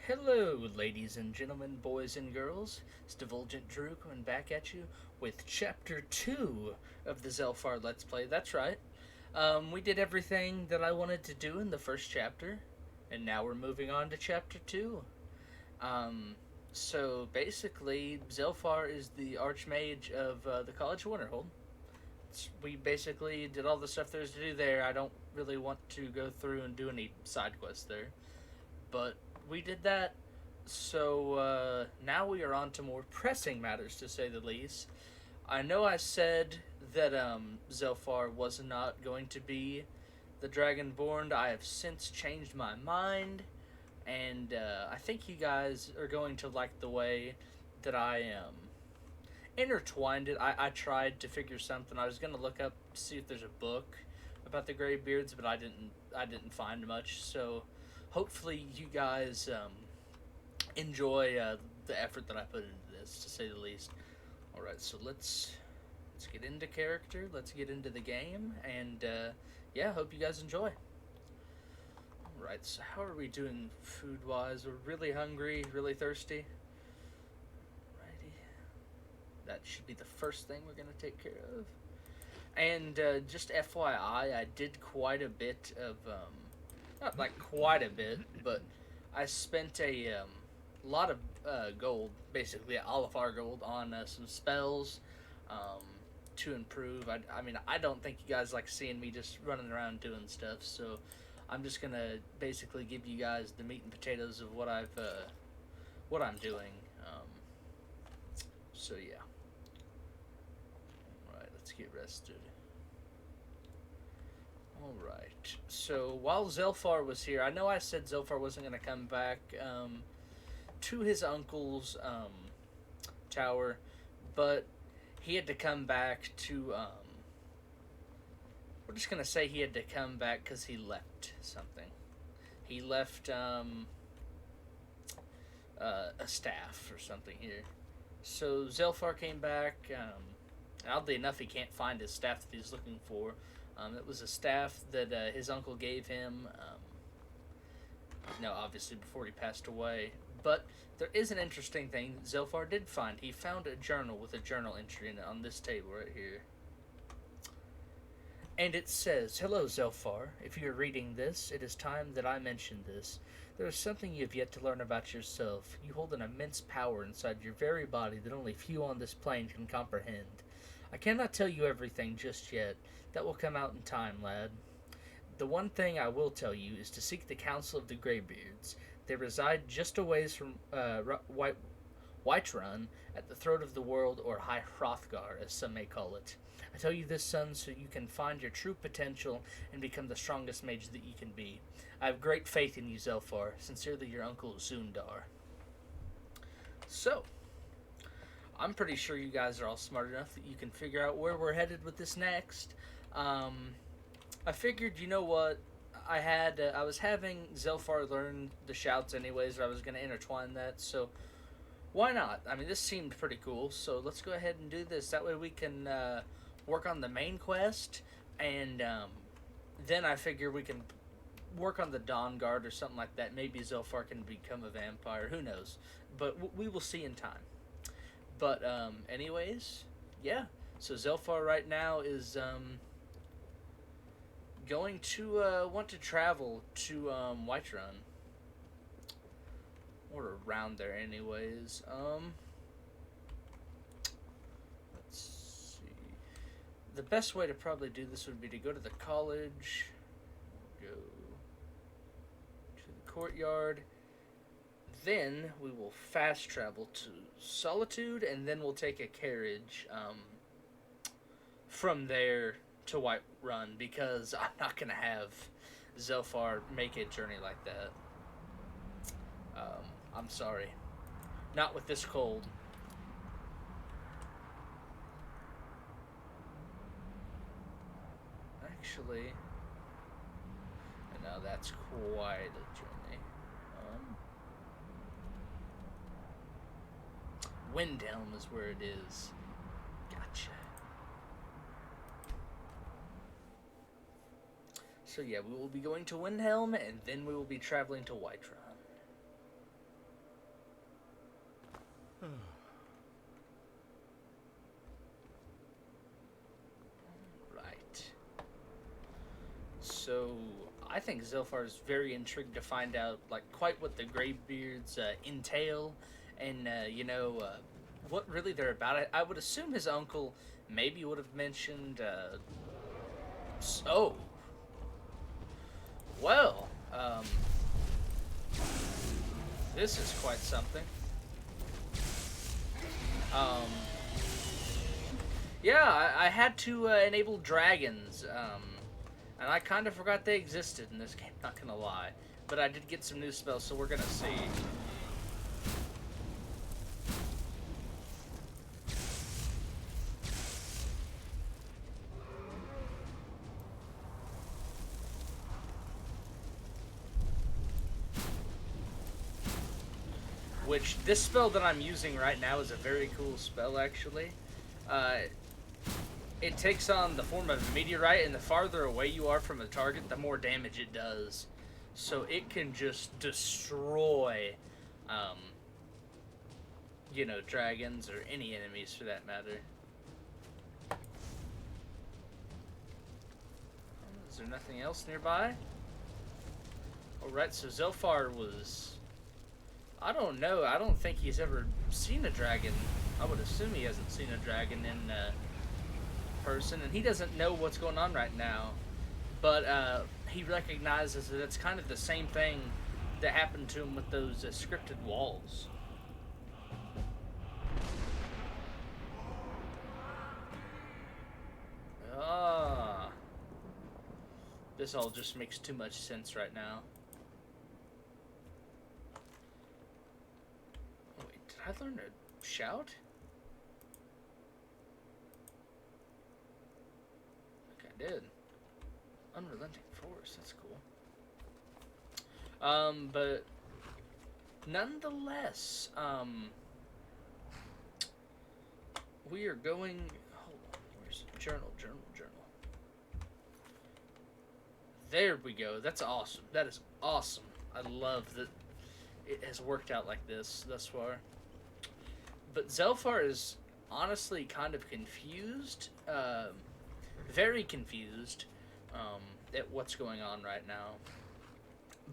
Hello, ladies and gentlemen, boys and girls. It's Divulgent Drew coming back at you with Chapter 2 of the Zelphar Let's Play. That's right. We did everything that I wanted to do in the first chapter, and now we're moving on to Chapter 2. Um, so basically, Zelphar is the Archmage of the College of Winterhold. We basically did all the stuff there's to do there. I don't really want to go through and do any side quests there. But we did that. So now we are on to more pressing matters, to say the least. I know I said that Zelphar was not going to be the Dragonborn. I have since changed my mind, and I think you guys are going to like the way that I intertwined it. I tried to figure something. I was going to look up to see if there's a book about the Greybeards, but I didn't find much. So hopefully you guys enjoy the effort that I put into this, to say the least. All right, so let's get into character. Let's get into the game, and yeah, hope you guys enjoy. All right, so how are we doing food-wise? We're really hungry, really thirsty. Righty, that should be the first thing we're gonna take care of. And just FYI, I did quite a bit of not like quite a bit, but I spent a lot of gold, basically Alifar gold, on some spells um, to improve. I mean, I don't think you guys like seeing me just running around doing stuff, so I'm just gonna basically give you guys the meat and potatoes of what I'm doing. So yeah. All right, let's get rested. Alright, so while Zelphar was here, I know I said Zelphar wasn't going to come back to his uncle's tower, but he had to come back to, we're just going to say he had to come back because he left something. He left a staff or something here. So Zelphar came back. Oddly enough, he can't find his staff that he's looking for. It was a staff that his uncle gave him, obviously before he passed away. But there is an interesting thing that Zelphar did find. He found a journal with a journal entry in it on this table right here. And it says, "Hello, Zelphar. If you are reading this, it is time that I mention this. There is something you have yet to learn about yourself. You hold an immense power inside your very body that only few on this plane can comprehend. I cannot tell you everything just yet. That will come out in time, lad. The one thing I will tell you is to seek the counsel of the Greybeards. They reside just a ways from Whiterun, at the throat of the world, or High Hrothgar, as some may call it. I tell you this, son, so you can find your true potential and become the strongest mage that you can be. I have great faith in you, Zelphar. Sincerely, your uncle, Zundar." So, I'm pretty sure you guys are all smart enough that you can figure out where we're headed with this next. I figured, you know what, I was having Zelphar learn the shouts anyways, I was going to intertwine that, so why not? I mean, this seemed pretty cool, so let's go ahead and do this. That way we can work on the main quest, and then I figure we can work on the Dawn Guard or something like that. Maybe Zelphar can become a vampire, who knows, but we will see in time. But anyways, yeah, so Zelphar right now is going to want to travel to Whiterun, or around there anyways. Let's see. The best way to probably do this would be to go to the college, go to the courtyard, then we will fast travel to Solitude, and then we'll take a carriage from there to Whiterun, because I'm not going to have Zelphar make a journey like that. I'm sorry. Not with this cold. Actually, no, that's quite a journey. Windhelm is where it is. Gotcha. So yeah, we will be going to Windhelm, and then we will be traveling to Whiterun. Right. So I think Zelphar is very intrigued to find out, like, quite what the Greybeards entail, and what really they're about. I would assume his uncle maybe would have mentioned. Oh, well, this is quite something. Um, yeah, I had to enable dragons, and I kind of forgot they existed in this game, not gonna lie. But I did get some new spells, so we're gonna see. Which, this spell that I'm using right now is a very cool spell, actually. Uh, it takes on the form of a meteorite, and the farther away you are from a target, the more damage it does. So it can just destroy, um, dragons or any enemies for that matter. Is there nothing else nearby? Alright, so Zelphar was... I don't know. I don't think he's ever seen a dragon. I would assume he hasn't seen a dragon in person, and he doesn't know what's going on right now. But he recognizes that it's kind of the same thing that happened to him with those scripted walls. Ah. This all just makes too much sense right now. I learned to shout? I think I did. Unrelenting force, that's cool. But nonetheless, we are going... Hold on, where's journal? There we go. That's awesome. That is awesome. I love that it has worked out like this thus far. But Zelphar is honestly kind of confused, very confused at what's going on right now.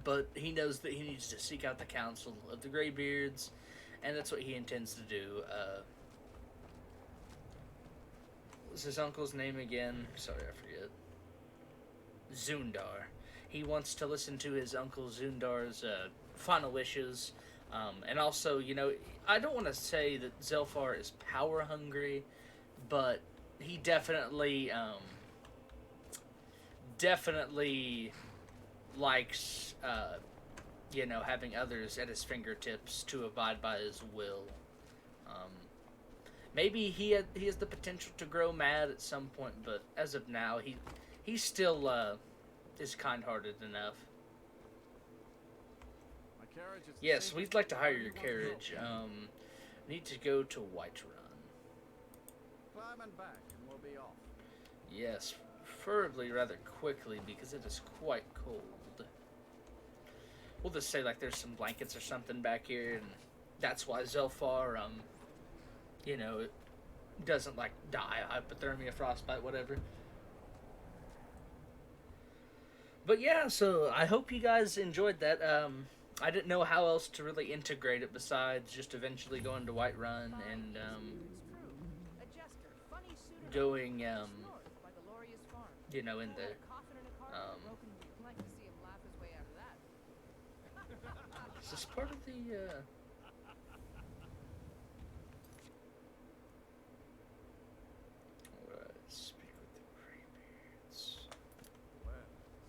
But he knows that he needs to seek out the council of the Greybeards, and that's what he intends to do. What's his uncle's name again? Sorry, I forget. Zundar. He wants to listen to his uncle Zundar's final wishes. And also, I don't want to say that Zelphar is power hungry, but he definitely likes, having others at his fingertips to abide by his will. Maybe he has the potential to grow mad at some point, but as of now, he still is kind-hearted enough. Yes, we'd like to hire your carriage. Need to go to Whiterun. Climb and back, and we'll be off. Yes, preferably rather quickly because it is quite cold. We'll just say like there's some blankets or something back here, and that's why Zelphar, doesn't like die, hypothermia, frostbite, whatever. But yeah, so I hope you guys enjoyed that. I didn't know how else to really integrate it besides just eventually going to Whiterun and going, in the is this part of the alright, speak with the Greybeards. Well,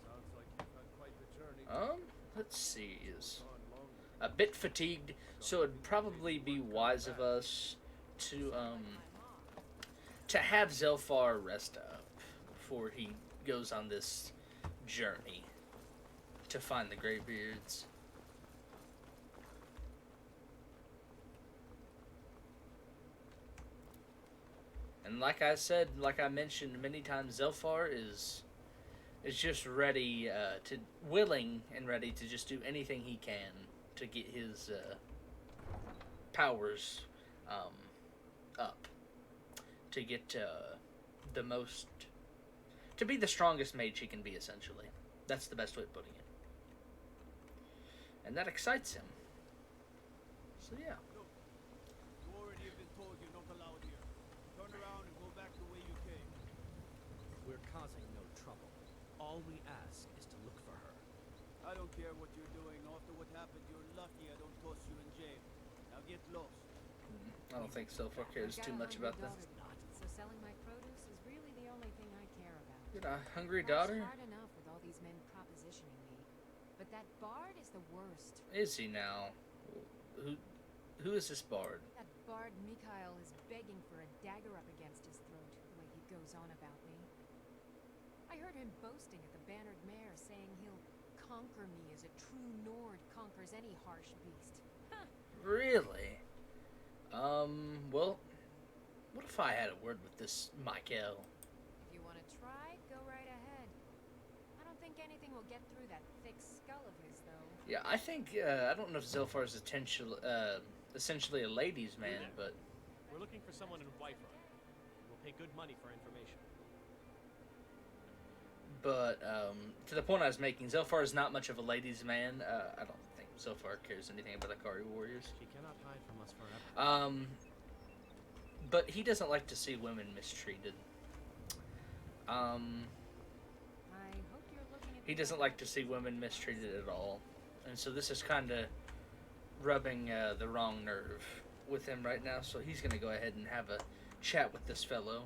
sounds like you've had quite the journey. Let's see, is a bit fatigued, so it'd probably be wise of us to have Zelphar rest up before he goes on this journey to find the Greybeards. And like I said, like I mentioned many times, Zelphar is just ready, willing and ready to just do anything he can to get his powers up to get the most, to be the strongest mage he can be, essentially. That's the best way of putting it. And that excites him. So yeah. Look, you already have been told you're not allowed here. Turn around and go back the way you came. We're causing no trouble. All we ask is to look for her. I don't care what you're doing. After what happened, you're lucky I don't toss you in jail. Now get lost. I don't think Zelphar cares too much about this. So selling my produce is really the only thing I care about. You're a hungry Life's daughter? hard enough with all these men propositioning me, but that bard is the worst. Is he now? Who is this bard? That bard Mikhail is begging for a dagger up against his throat, the way he goes on about me. I heard him boasting at the Bannered Mare, saying he'll conquer me as a true Nord conquers any harsh beast. Huh. Really? Well, what if I had a word with this Michael? If you want to try, go right ahead. I don't think anything will get through that thick skull of his, though. Yeah, I think, I don't know if Zelphar is essentially a ladies' man, but... We're looking for someone in Whiterun. We'll pay good money for information. But, to the point I was making, Zelphar is not much of a ladies' man. I don't think Zelphar cares anything about Akari warriors. She cannot hide from us forever. But he doesn't like to see women mistreated. I hope you're looking at He doesn't like to see women mistreated at all. And so this is kind of rubbing the wrong nerve with him right now. So he's going to go ahead and have a chat with this fellow.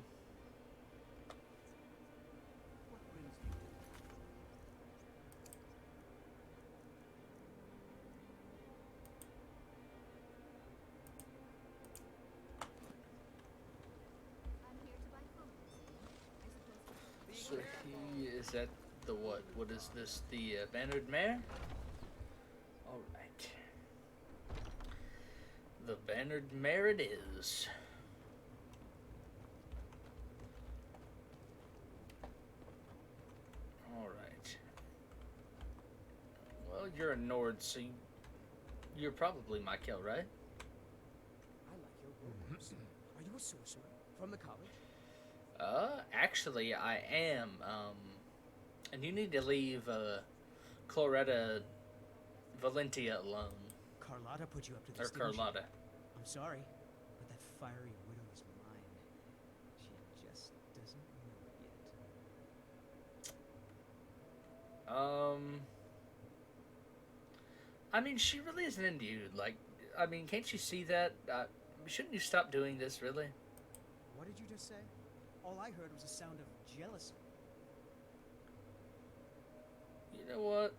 What brings you here? I'm here to buy food. I suppose. So he is at the what? What is this? The Bannered Mare? Alright. The Bannered Mare it is. Alright. Well, you're a Nord, so you're probably Michael, right? I like your robes. Are you a sorcerer from the college? Actually, I am. And you need to leave Cloretta Valentia alone. Carlotta put you up to Or this, didn't she? Carlotta. I'm sorry, but that fiery widow is mine. She just doesn't know it yet. I mean, she really isn't into you. Like, I mean, can't you see that? Shouldn't you stop doing this, really? What did you just say? All I heard was a sound of jealousy. You know what?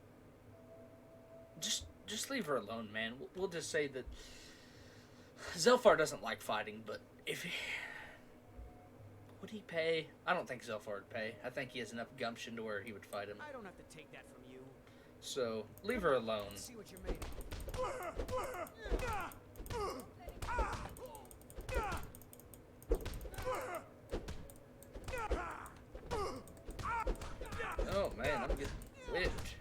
Just leave her alone, man. We'll just say that Zelphar doesn't like fighting, but if he... Would he pay? I don't think Zelphar would pay. I think he has enough gumption to where he would fight him. I don't have to take that from you. So, leave her alone. Let's see what you're made of. Oh, man, I'm getting whipped.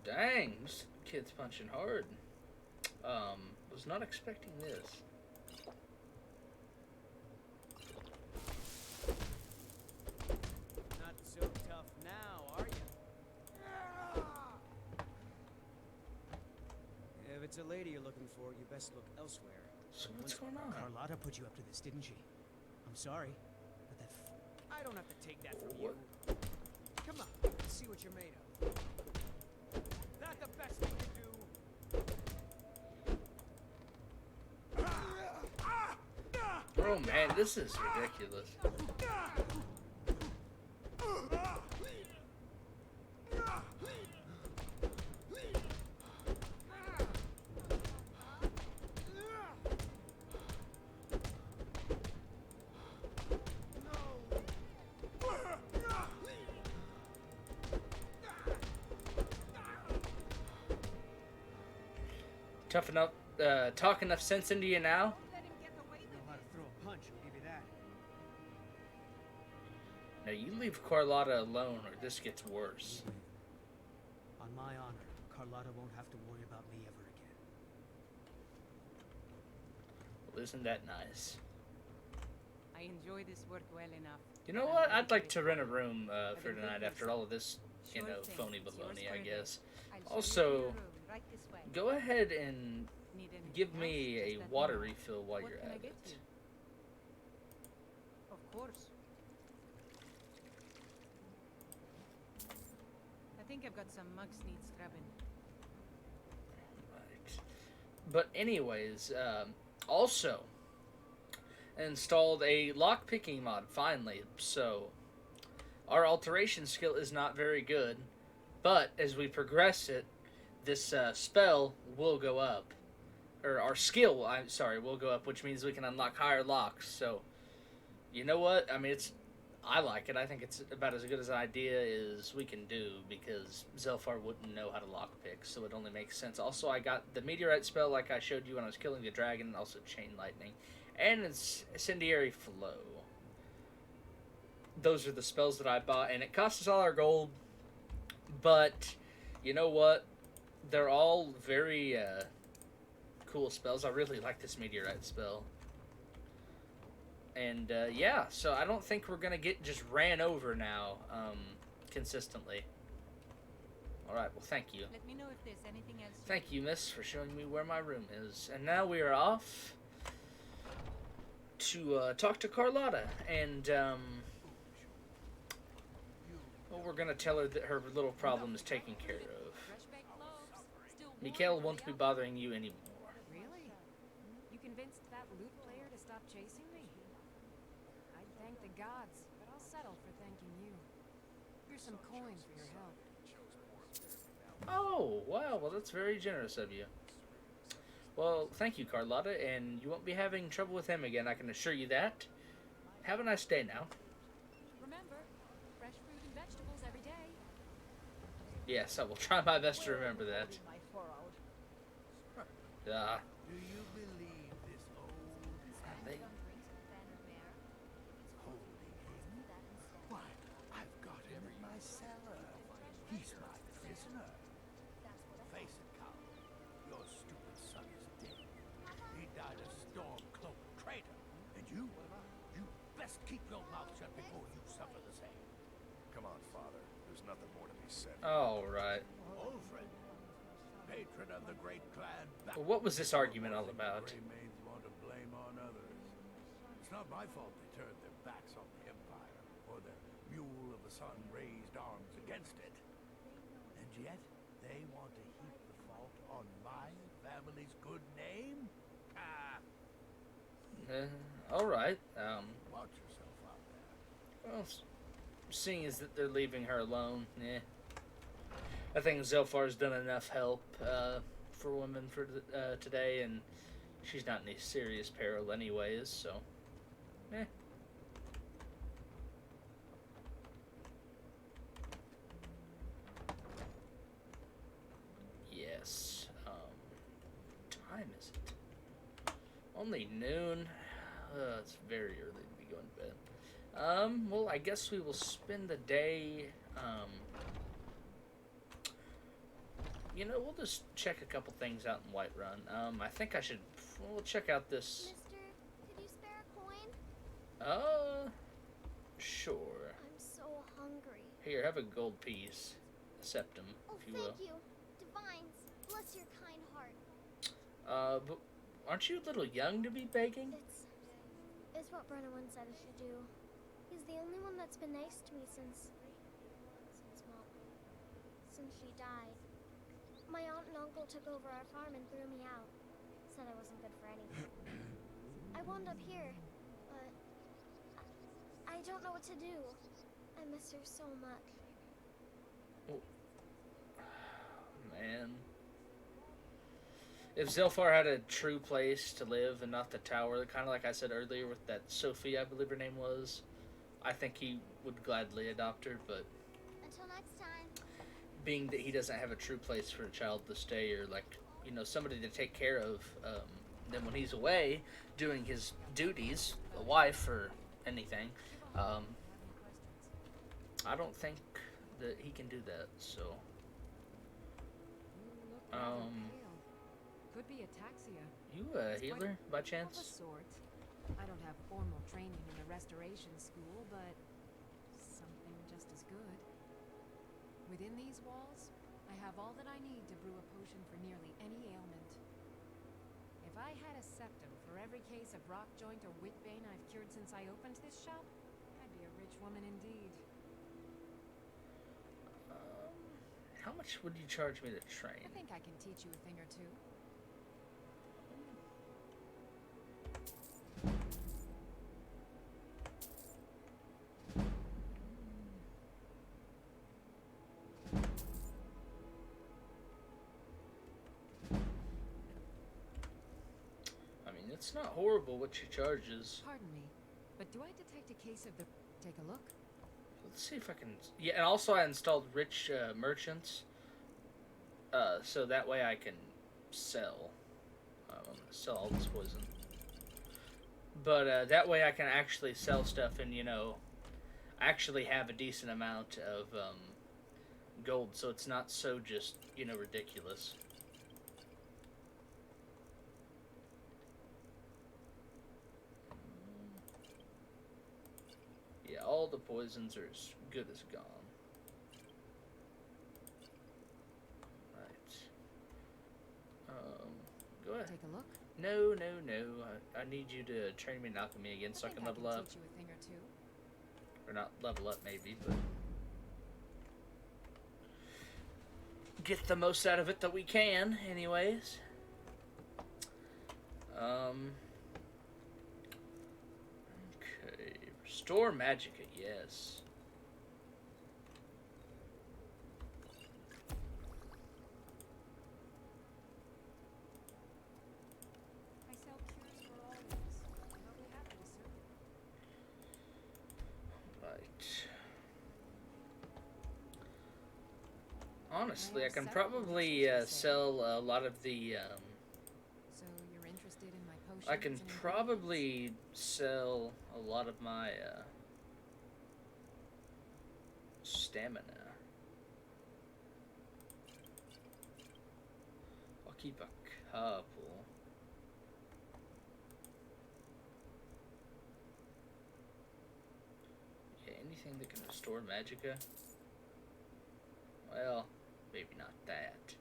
Dang, this kid's punching hard. Was not expecting this. Not so tough now, are you? If it's a lady you're looking for, you best look elsewhere. So what's going on? Carlotta put you up to this, didn't she? I'm sorry, but that I don't have to take that from you. What? Come on, let's see what you're made of. That the best we can do? Oh man, this is ridiculous. Tough enough, talk enough sense into you now? Know how to throw a punch, I'll give you that. Now you leave Carlotta alone or this gets worse. On my honor, Carlotta won't have to worry about me ever again. Well, isn't that nice? I enjoy this work well enough. You know what? I'd like to rent a room for tonight after all of this, you know, phony baloney, I guess. Also, go ahead and give me a water refill while you're at it. Of course. I think I've got some mugs need scrubbing. Right. But anyways, also installed a lockpicking mod finally. So our alteration skill is not very good, but as we progress it, this spell will go up, or our skill, will go up, which means we can unlock higher locks. So you know what? I mean, I like it. I think it's about as good as an idea as we can do, because Zelphar wouldn't know how to lockpick, so it only makes sense. Also, I got the meteorite spell like I showed you when I was killing the dragon, and also chain lightning, and it's incendiary flow. Those are the spells that I bought, and it cost us all our gold, but you know what? They're all very cool spells. I really like this meteorite spell. And, yeah, so I don't think we're going to get just ran over now, consistently. Alright, well, thank you. Let me know if there's anything else. Thank you, miss, for showing me where my room is. And now we are off to, talk to Carlotta. And, well, we're going to tell her that her little problem is taken care of. Mikhail won't be bothering you anymore. Really? You convinced that loot player to stop chasing me? I'd thank the gods, but I'll settle for thanking you. Here's some coin for your help. Oh, wow, well, that's very generous of you. Well, thank you, Carlotta, and you won't be having trouble with him again, I can assure you that. Have a nice day now. Remember, fresh fruit and vegetables every day. Yes, I will try my best to remember that. Do you believe this old They- holy him? Why, I've got him in my cellar. He's my prisoner. Face it, Carl. Your stupid son is dead. He died a storm-cloaked traitor. And you best keep your mouth shut before you suffer the same. Come on, Father. There's nothing more to be said. All right. Old friend, patron of the great clan. Well, what was this argument all about? Greybeards want to blame on others. It's not my fault they turned their backs on the Empire, or their mule of the sun raised arms against it. And yet, they want to heap the fault on my family's good name? Ah, All right. watch yourself out there. Well, seeing as that they're leaving her alone, I think Zelphar's done enough help for women for today, and she's not in any serious peril anyways, so, Yes. Time is it? Only noon. It's very early to be going to bed. Well, I guess we will spend the day, you know, we'll just check a couple things out in Whiterun. I think we'll check out this, Mister, could you spare a coin? Sure. I'm so hungry. Here, have a gold piece. A septum, Oh, if you thank will. you. Divines, bless your kind heart. But aren't you a little young to be begging? It's what Brennan once said I should do. He's the only one that's been nice to me since she died. My aunt and uncle took over our farm and threw me out. Said I wasn't good for anything. I wound up here, but I don't know what to do. I miss her so much. Man. If Zelphar had a true place to live and not the tower, kind of like I said earlier with that Sophie, I believe her name was, I think he would gladly adopt her, but Until next time. being that he doesn't have a true place for a child to stay, or like, you know, somebody to take care of, then when he's away doing his duties, a wife or anything, I don't think that he can do that, so. You look rather pale. Could be ataxia. You a It's healer by Of a chance? sort. I don't have formal training in the restoration school, but something just as good. Within these walls, I have all that I need to brew a potion for nearly any ailment. If I had a septum for every case of rock joint or whitbane I've cured since I opened this shop, I'd be a rich woman indeed. How much would you charge me to train? I think I can teach you a thing or two. I mean, it's not horrible what she charges. Pardon me, but do I detect a case of the... Take a look? Let's see if I can. Yeah, and also I installed rich merchants, so that way I can sell. I'm gonna sell all this poison, but that way I can actually sell stuff and actually have a decent amount of gold, so it's not so just ridiculous. Yeah, all the poisons are as good as gone. Right. Go ahead. Take a look? No. I need you to train me in alchemy again so I can level up. Teach you a thing or two. Or not level up, maybe, but get the most out of it that we can, anyways. Okay. Restore Magicka, yes. I sell cures for all these, and I'll be happy to serve you. Right. Honestly, I have can several probably potions to sell a lot of the. So you're interested in my potions? I can and ingredients? probably sell a lot of my stamina. I'll keep a couple. Yeah, anything that can restore Magicka. Well, maybe not that.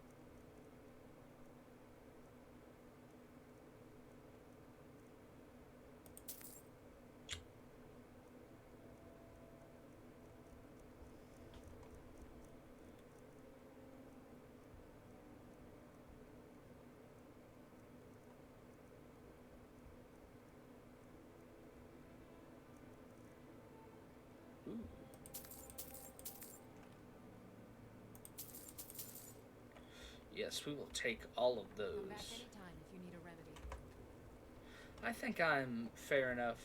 Ooh. Yes, we will take all of Come back those. anytime if you need a remedy. I think I'm fair enough,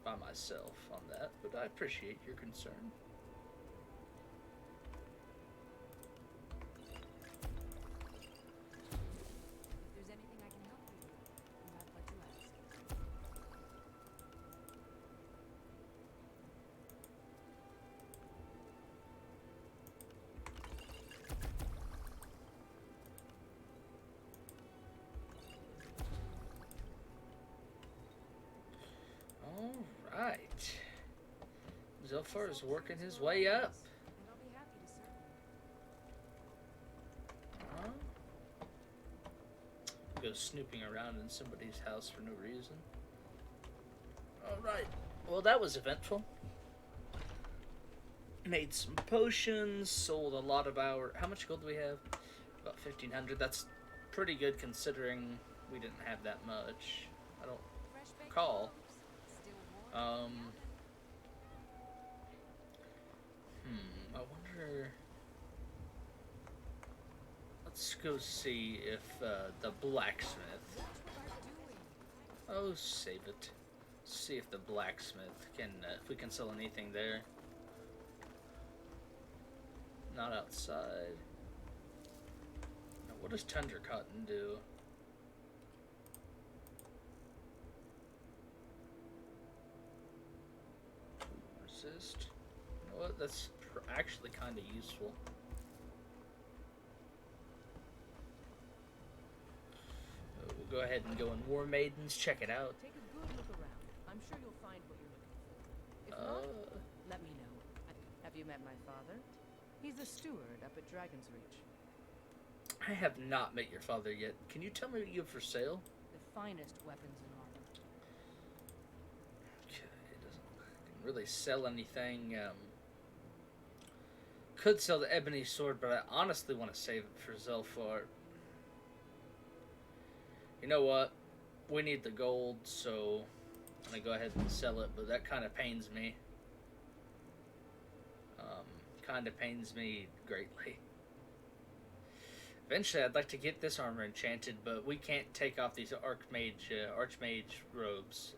by myself on that, but I appreciate your concern. If there's anything I can help you with, you have but to ask. Alright. Zelphar is working his way up. And I'll be happy to serve you. Go snooping around in somebody's house for no reason. Alright. Well, that was eventful. Made some potions, sold a lot of our... How much gold do we have? About 1,500. That's pretty good considering we didn't have that much. I don't Fresh baked recall. loaves, still warm. I wonder... Let's go see if the blacksmith... Watch what I'm doing. Oh, save it. See if the blacksmith can... if we can sell anything there. Not outside. Now, what does Tundra Cotton do? Resist? Well, that's actually kind of useful. We'll go ahead and go in War Maidens, check it out. Take a good look around. I'm sure you'll find what you're looking for. If not, let me know. Have you met my father? He's a steward up at Dragon's Reach. I have not met your father yet. Can you tell me what you have for sale? The finest weapons and armor. Okay, it doesn't really sell anything. Could sell the ebony sword, but I honestly want to save it for Zelphar. You know what? We need the gold, so I'm gonna go ahead and sell it, but that kind of pains me. Kind of pains me greatly. Eventually, I'd like to get this armor enchanted, but we can't take off these archmage robes.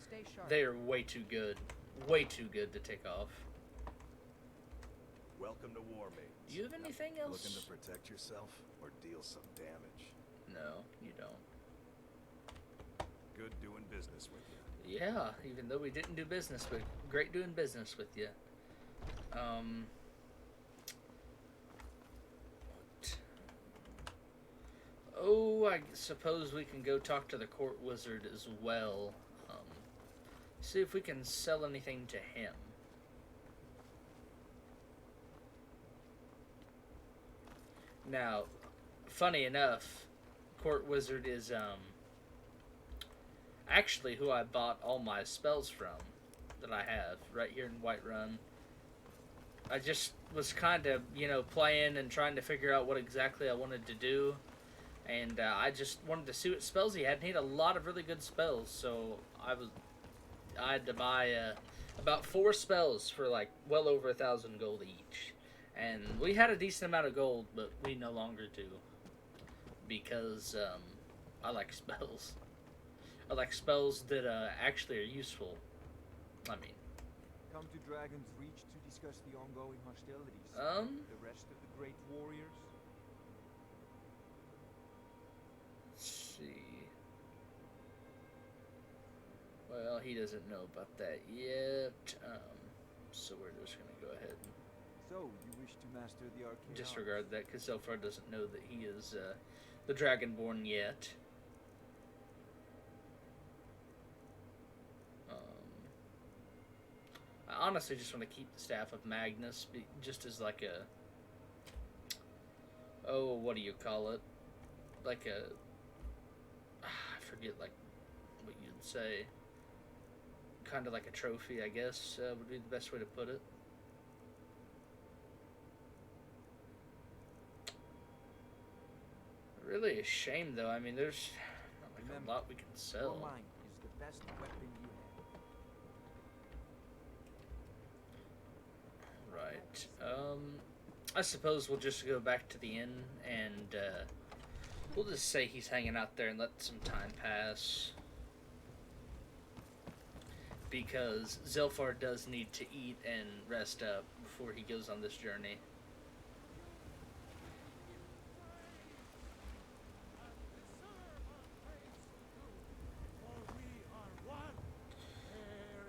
Stay sharp. They are way too good to take off. Welcome to War Maidens. Do you have anything else? Looking to protect yourself or deal some damage? No, you don't. Good doing business with you. Yeah, even though we didn't do business, but great doing business with you. What? Oh, I suppose we can go talk to the court wizard as well. See if we can sell anything to him. Now, funny enough, court wizard is actually who I bought all my spells from that I have right here in Whiterun. I just was kind of, playing and trying to figure out what exactly I wanted to do. And I just wanted to see what spells he had. And he had a lot of really good spells. So I had to buy about 4 spells for like well over 1,000 gold each. And we had a decent amount of gold, but we no longer do. Because I like spells. I like spells that actually are useful. I mean, Come to Dragon's Reach to discuss the ongoing hostilities. The rest of the great warriors. let's see. Well, he doesn't know about that yet. So we're just going to go ahead and So, you wish to master the arcane disregard that, because Zelphar doesn't know that he is the Dragonborn yet. I honestly just want to keep the Staff of Magnus, just as like a... Oh, what do you call it? Like a... I forget like what you'd say. Kind of like a trophy, I guess, would be the best way to put it. Really a shame, though. I mean, there's not like Remember, a lot we can Your sell. mind is the best weapon you have. Right. I suppose we'll just go back to the inn and we'll just say he's hanging out there and let some time pass. Because Zelphar does need to eat and rest up before he goes on this journey.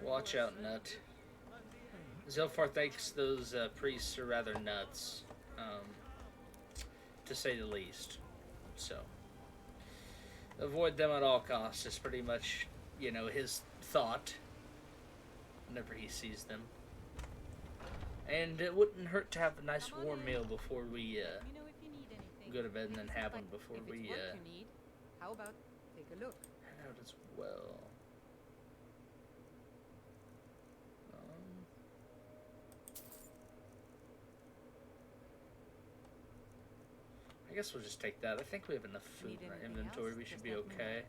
Watch out, Nut. Zelphar thinks those priests are rather nuts, to say the least. So, avoid them at all costs is pretty much, his thought whenever he sees them. And it wouldn't hurt to have a nice warm meal before we Let me know if you need anything. go to bed, and then have But one before if we it's work you need, how about take a look? head out as well. I guess we'll just take that. I think we have enough food Need in our anything inventory. else? We should Just be let me know. okay.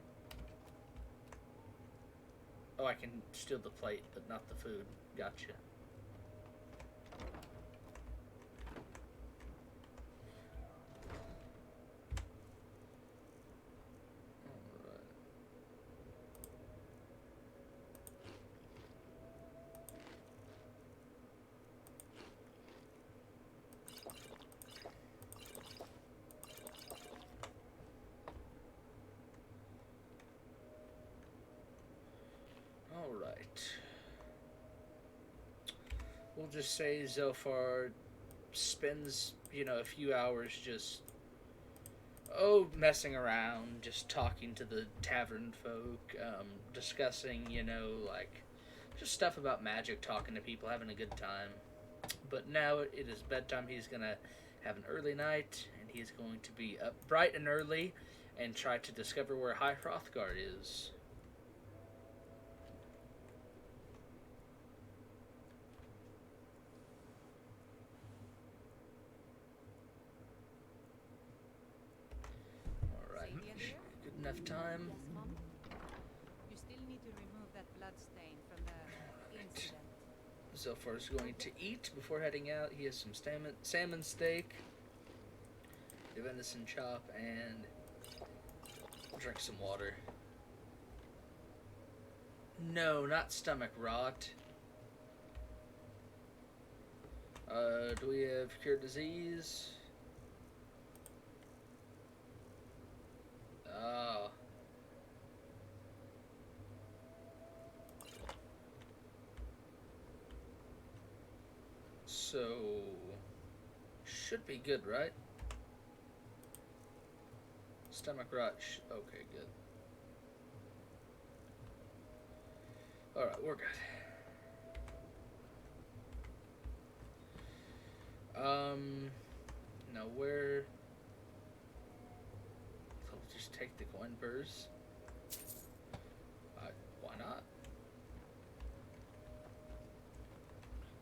Oh, I can steal the plate, but not the food. Gotcha. Alright. Alright. we'll just say Zelphar spends, a few hours just, messing around, just talking to the tavern folk, discussing, like, just stuff about magic, talking to people, having a good time. But now it is bedtime. He's going to have an early night, and he's going to be up bright and early and try to discover where High Hrothgar is. Alright, good enough time. Yes, Mom. You still need to remove that blood stain from the incident. Zelphar's going to eat before heading out. He has some salmon steak, a venison chop, and drink some water. No, not stomach rot. Do we have cure disease? Oh. So, should be good, right? Stomach rot. Okay, good. Alright, we're good. Now where... I'll just take the coin purse. Why not?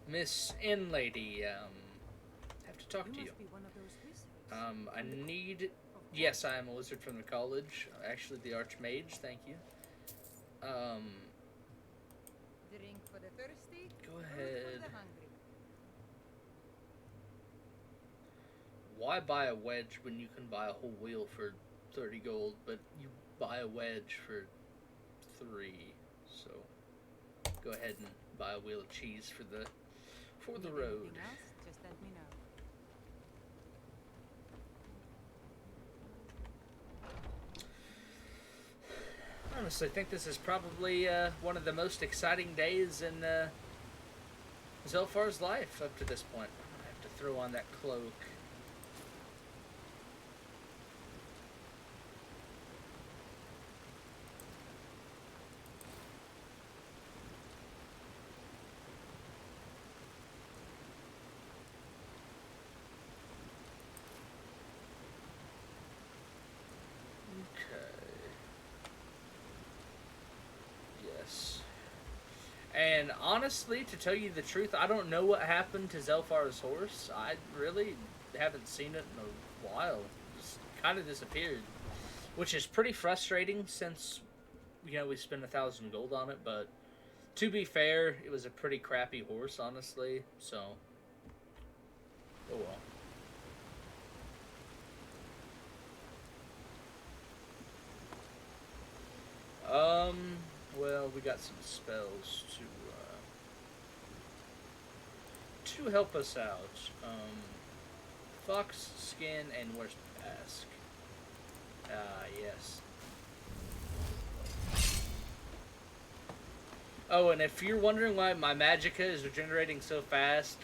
Miss Inn Lady, have to talk to you. Must be one of those wizards. I need... Yes, I am a wizard from the college. Actually, the Archmage, thank you. Drink for the thirsty. Go food ahead. For the hungry. Why buy a wedge when you can buy a whole wheel for 30 gold, but you buy a wedge for 3? So, go ahead and buy a wheel of cheese for the Need road. anything else? Just let me know. Honestly, I think this is probably one of the most exciting days in Zelphar's life up to this point. I have to throw on that cloak. And honestly, to tell you the truth, I don't know what happened to Zelphar's horse. I really haven't seen it in a while. Just kind of disappeared. Which is pretty frustrating since, we spent 1,000 gold on it. But to be fair, it was a pretty crappy horse, honestly. So, oh well. Well, we got some spells to help us out. Fox skin and Worst Ask. Yes. Oh, and if you're wondering why my magicka is regenerating so fast,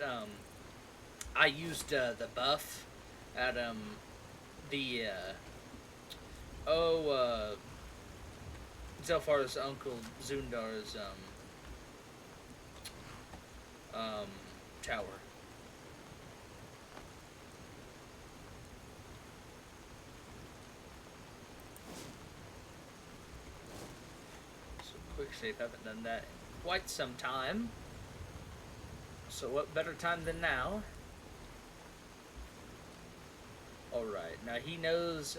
I used the buff at Zelphar's uncle Zundar's tower. So quick save, haven't done that in quite some time. So what better time than now? Alright, now he knows,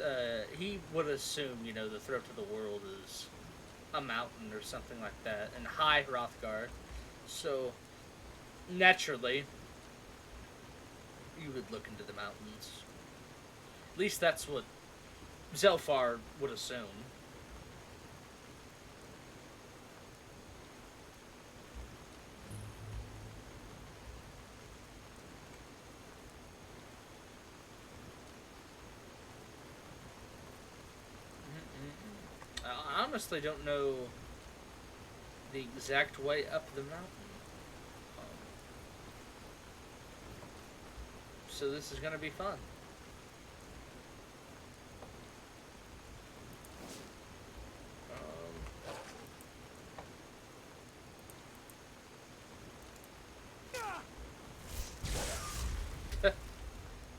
he would assume, the throat of the world is a mountain or something like that, and High Hrothgar. So, naturally, you would look into the mountains. At least that's what Zelphar would assume. I honestly don't know the exact way up the mountain. so this is gonna be fun.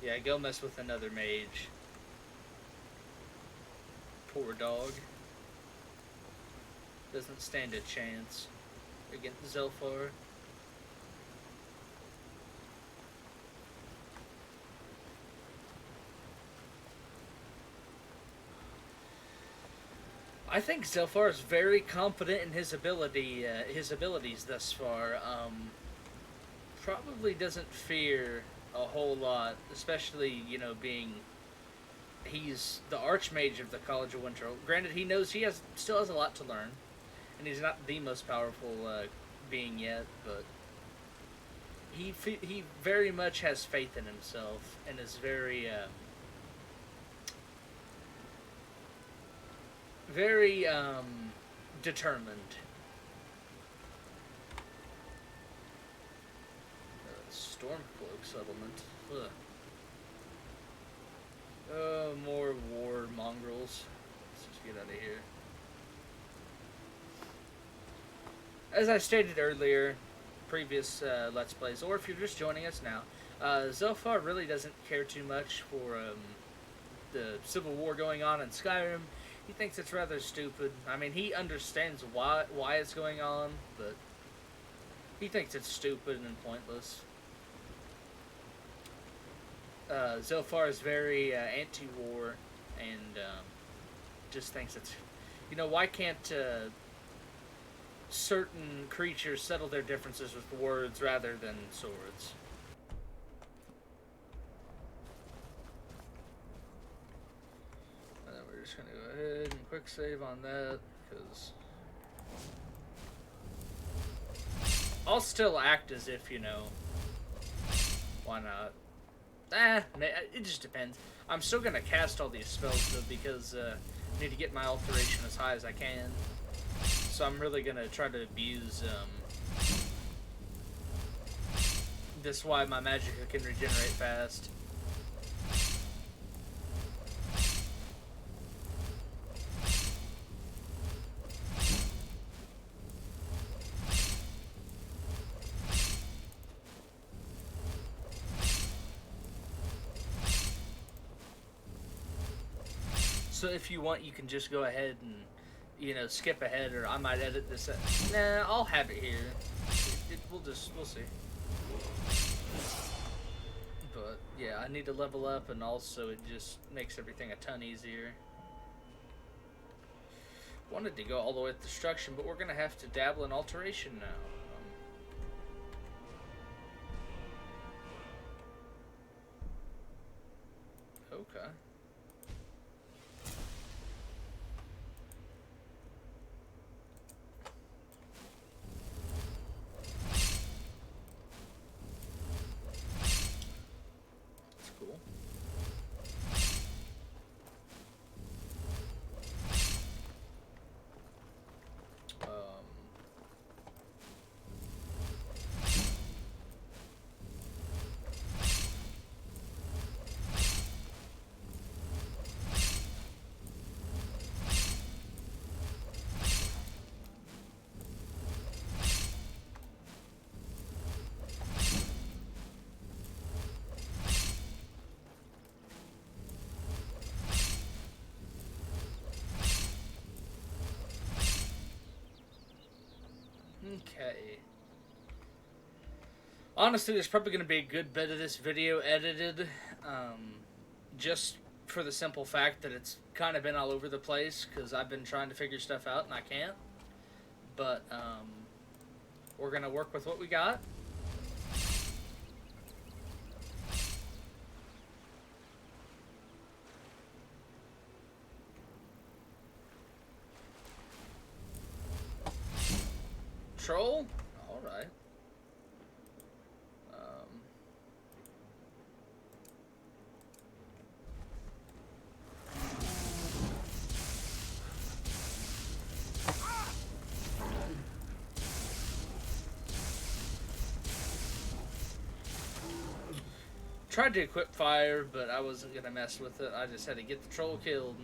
Yeah, go mess with another mage. Poor dog. Doesn't stand a chance against Zelphar. I think Zelphar is very confident in his abilities thus far. Probably doesn't fear a whole lot, especially, you know, being he's the archmage of the College of Winter. Granted, he knows he still has a lot to learn, and he's not the most powerful being yet, but he very much has faith in himself and is very determined. Stormcloak settlement. Ugh. Oh, more war mongrels. Let's just get out of here. As I stated earlier, previous Let's Plays, or if you're just joining us now, Zelphar really doesn't care too much for the civil war going on in Skyrim. He thinks it's rather stupid. I mean, he understands why it's going on, but he thinks it's stupid and pointless. Zelphar is very anti-war and just thinks it's, you know, why can't certain creatures settle their differences with words rather than swords? And then we're just going to go ahead and quick save on that, because I'll still act as if, you know, why not? It just depends. I'm still going to cast all these spells, though, because I need to get my alteration as high as I can. So I'm really going to try to abuse this is why my magic can regenerate fast. So if you want, you can just go ahead and, you know, skip ahead, or I might edit this. Nah, I'll have it here. We'll see. But yeah, I need to level up, and also it just makes everything a ton easier. Wanted to go all the way with destruction, but we're gonna have to dabble in alteration now. Okay. Okay. Honestly, there's probably going to be a good bit of this video edited, just for the simple fact that it's kind of been all over the place, because I've been trying to figure stuff out and I can't. But, we're going to work with what we got. Troll? Alright. Tried to equip fire, but I wasn't gonna mess with it. I just had to get the troll killed.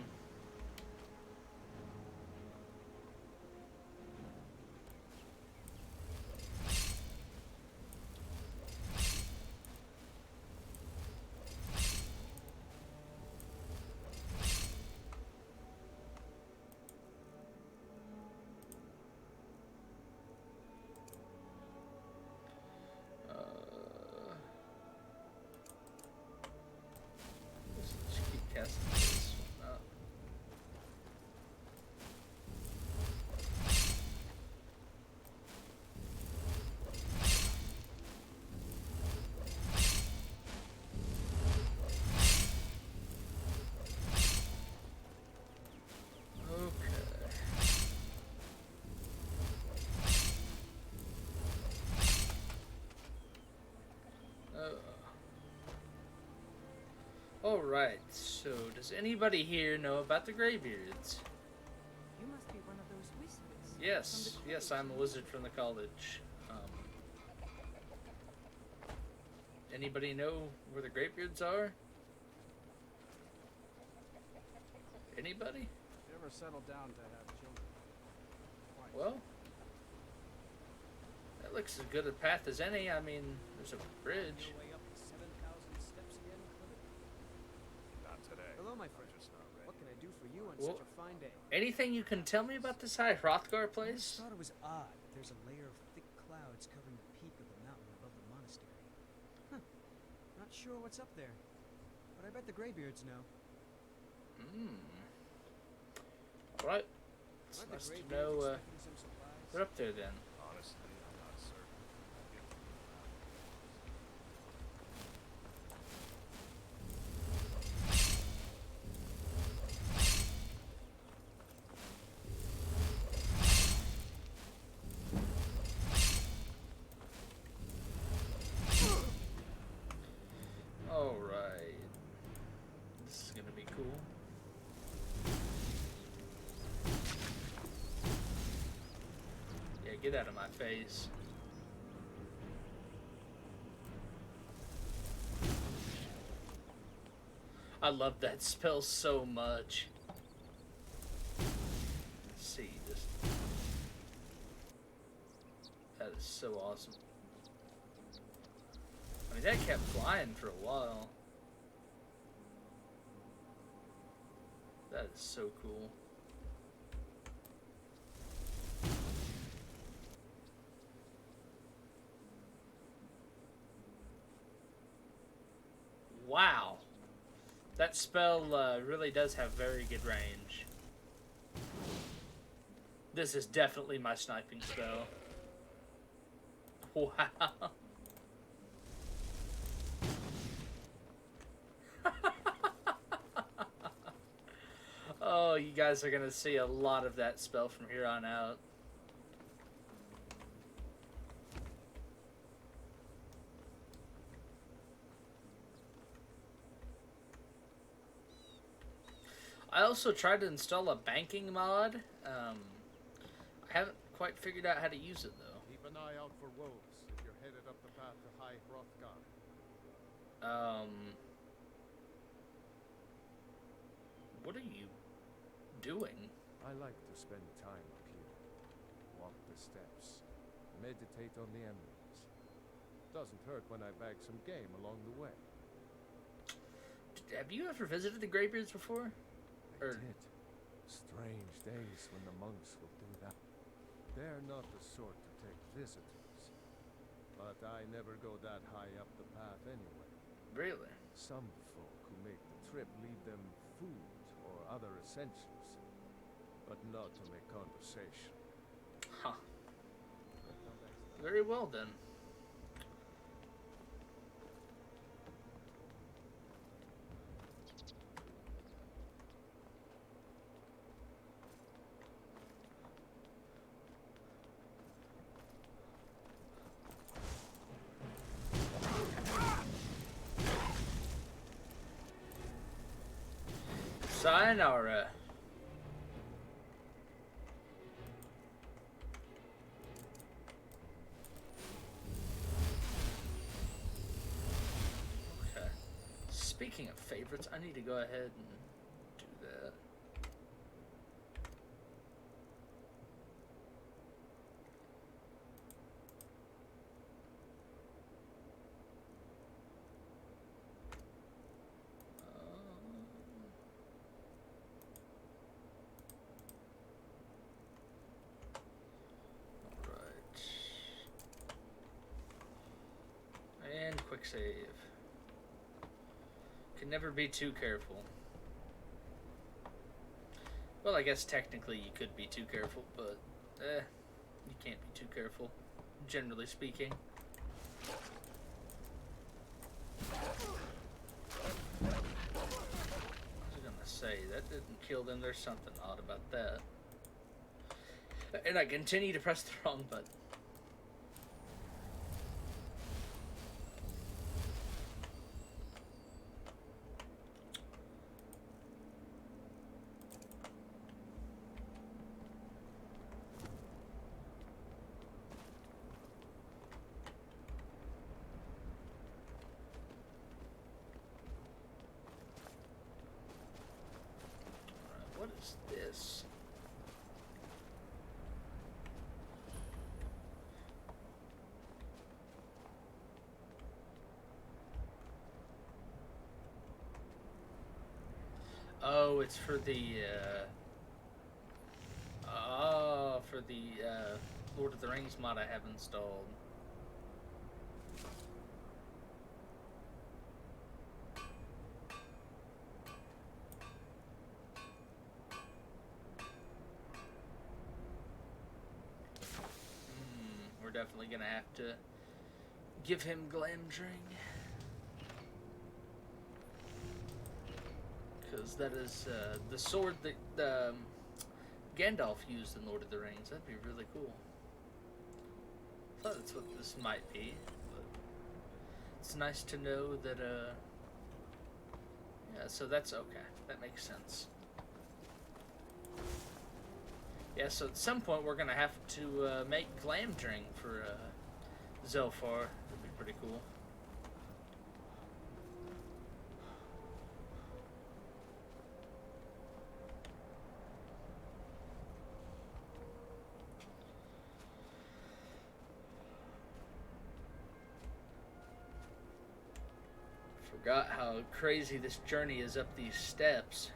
Just keep casting this one up. Alright, so does anybody here know about the Greybeards? You must be one of those wizards. Yes, yes, I'm a wizard from the college. Anybody know where the Greybeards are? Anybody? You ever settle down to have children? Quite. Well, that looks as good a path as any. I mean, there's a bridge. Your way up the 7,000 steps again, Clement? Not today. Hello, my friend. I'm just not ready. What can I do for you on Well, such a fine day? Anything you can tell me about this high Hrothgar I place? just thought it was odd. There's a layer of thick clouds covering the peak of the mountain above the monastery. Huh. Not sure what's up there, but I bet the Greybeards know. Alright. It's Aren't the nice to Greybeards know expecting some supplies? they're up there then. Honestly, I'm not certain. I'll get to Alright. This is gonna be cool. Yeah, get out of my face. I love that spell so much. Let's see, just that is so awesome. I mean, that kept flying for a while. That is so cool. Wow. That spell really does have very good range. This is definitely my sniping spell. Wow. Oh, you guys are gonna see a lot of that spell from here on out. I also tried to install a banking mod. I haven't quite figured out how to use it though. Keep an eye out for wolves if you're headed up the path to High Hrothgar. What are you doing? I like to spend time up here. Walk the steps. Meditate on the emeralds. Doesn't hurt when I bag some game along the way. Have you ever visited the Greybeards before? I did. Strange days when the monks will do that. They're not the sort to take visitors. But I never go that high up the path anyway. Really? Some folk who make the trip leave them food or other essentials, but not to make conversation. Huh. Very well then. Sayonara. Okay. Speaking of favorites, I need to go ahead and do that. Alright. And quick save. Can never be too careful. Well, I guess technically you could be too careful, but you can't be too careful, generally speaking. I was gonna say, that didn't kill them. There's something odd about that. And I continue to press the wrong button. What is this? Oh, it's for the Lord of the Rings mod I have installed. We're definitely gonna have to give him Glamdring, because that is the sword that Gandalf used in Lord of the Rings. That'd be really cool. I thought that's what this might be, but it's nice to know that yeah, so that's okay. That makes sense. Yeah, so at some point we're gonna have to make Glamdring for Zelphar. That'd be pretty cool. Forgot how crazy this journey is up these steps.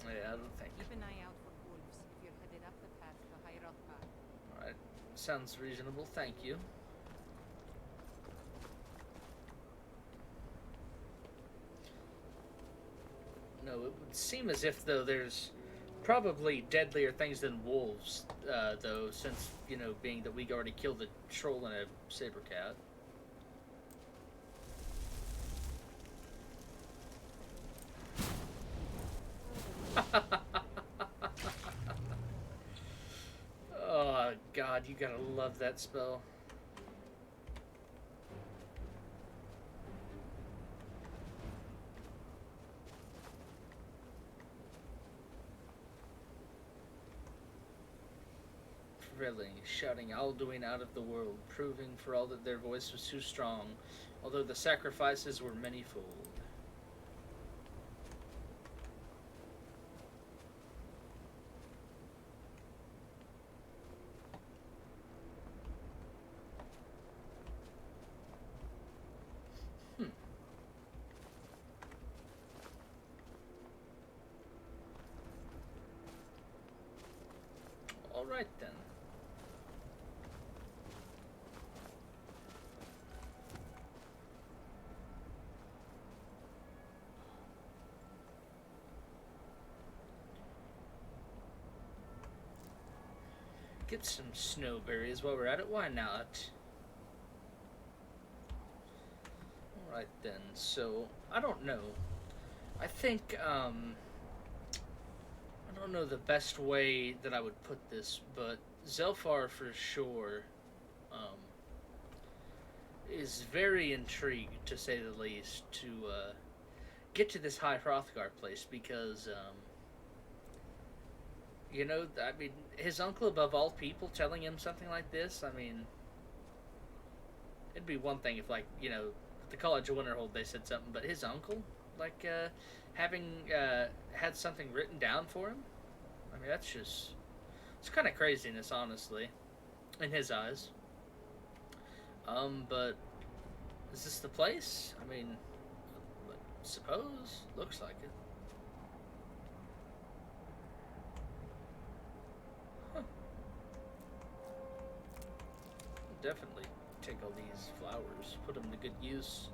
Yeah, I don't think. Keep an eye out for wolves if you're headed up the path to High Rothbard. Alright, sounds reasonable, thank you. No, it would seem as if, though, there's probably deadlier things than wolves, though, since, you know, being that we already killed a troll and a saber cat. Oh, God, you gotta love that spell. Thrilling, shouting Alduin out of the world, proving for all that their voice was too strong, although the sacrifices were manyfold. All right then. Get some snowberries while we're at it, why not? Alright then, so, I don't know. I think, I don't know the best way that I would put this, but Zelphar for sure, is very intrigued, to say the least, to, get to this High Hrothgar place, because, You know, I mean, his uncle above all people telling him something like this, I mean, it'd be one thing if, like, you know, at the College of Winterhold they said something, but his uncle, like, having had something written down for him, I mean, that's just, it's kind of craziness, honestly, in his eyes. But is this the place? I mean, suppose. Looks like it. Huh. Definitely take all these flowers, put them to good use.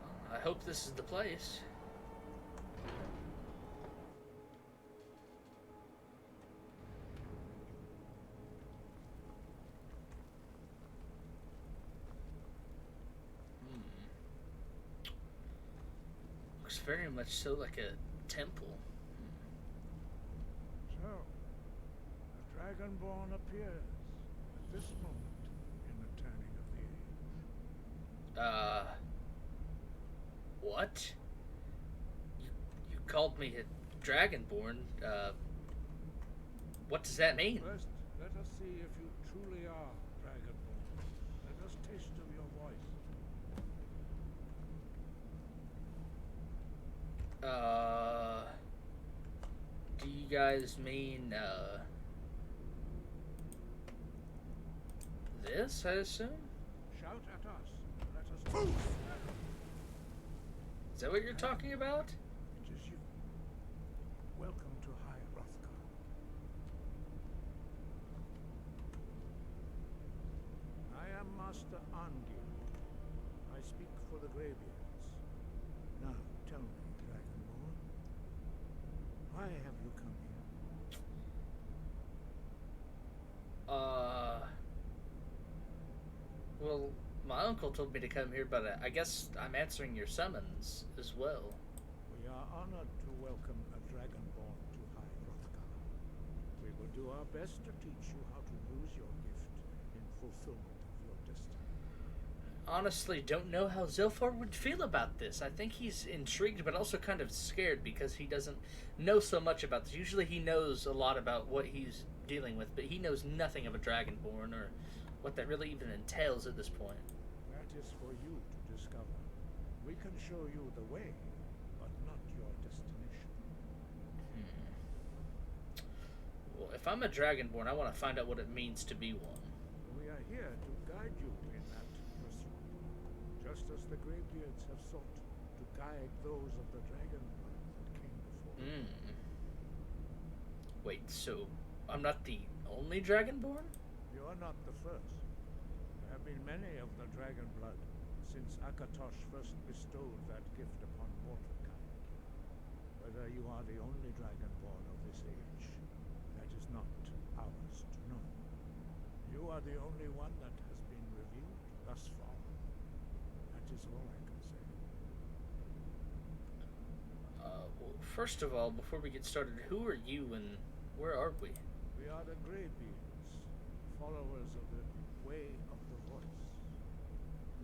Well, I hope this is the place. Looks very much so like a temple. So, a dragonborn appears at this moment in the turning of the age. What? You called me a dragonborn. What does that mean? First, let us see if you truly are dragonborn. Let us taste of your voice. Do you guys mean, this, I assume? Shout at us. Let us taste. Is that what you're talking about? It is you. Welcome to High Hrothgar. I am Master Angil. I speak for the Greybeards. Now, tell me, Dragonborn, why have you come here? Well, my uncle told me to come here, but I guess I'm answering your summons as well. We are honored to welcome a Dragonborn to High Hrothgar. We will do our best to teach you how to use your gift in fulfillment of your destiny. Honestly, don't know how Zelphar would feel about this. I think he's intrigued, but also kind of scared because he doesn't know so much about this. Usually he knows a lot about what he's dealing with, but he knows nothing of a Dragonborn or what that really even entails at this point. That is for you to discover. We can show you the way, but not your destination. Well, if I'm a Dragonborn, I want to find out what it means to be one. We are here to guide you in that pursuit, just as the Greybeards have sought to guide those of the dragon blood that came before. Wait, so I'm not the only Dragonborn? You are not the first. There have been many of the dragon blood since Akatosh first bestowed that gift upon mortalkind. Whether you are the only dragonborn of this age, that is not ours to know. You are the only one that has been revealed thus far. That is all I can say. Well, first of all, before we get started, who are you and where are we? We are the Greybeards, followers of the Way of the Voice.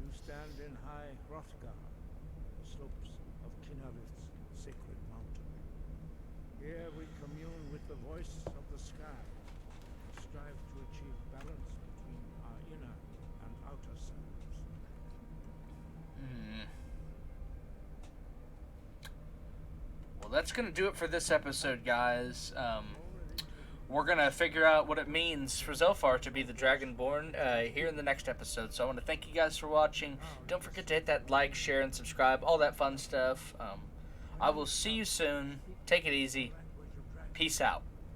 You stand in High Hrothgar, the slopes of Kinnarith's sacred mountain. Here we commune with the voice of the sky and strive to achieve balance between our inner and outer selves. Well, that's going to do it for this episode, guys. We're going to figure out what it means for Zelphar to be the Dragonborn here in the next episode. So I want to thank you guys for watching. Don't forget to hit that like, share, and subscribe. All that fun stuff. I will see you soon. Take it easy. Peace out.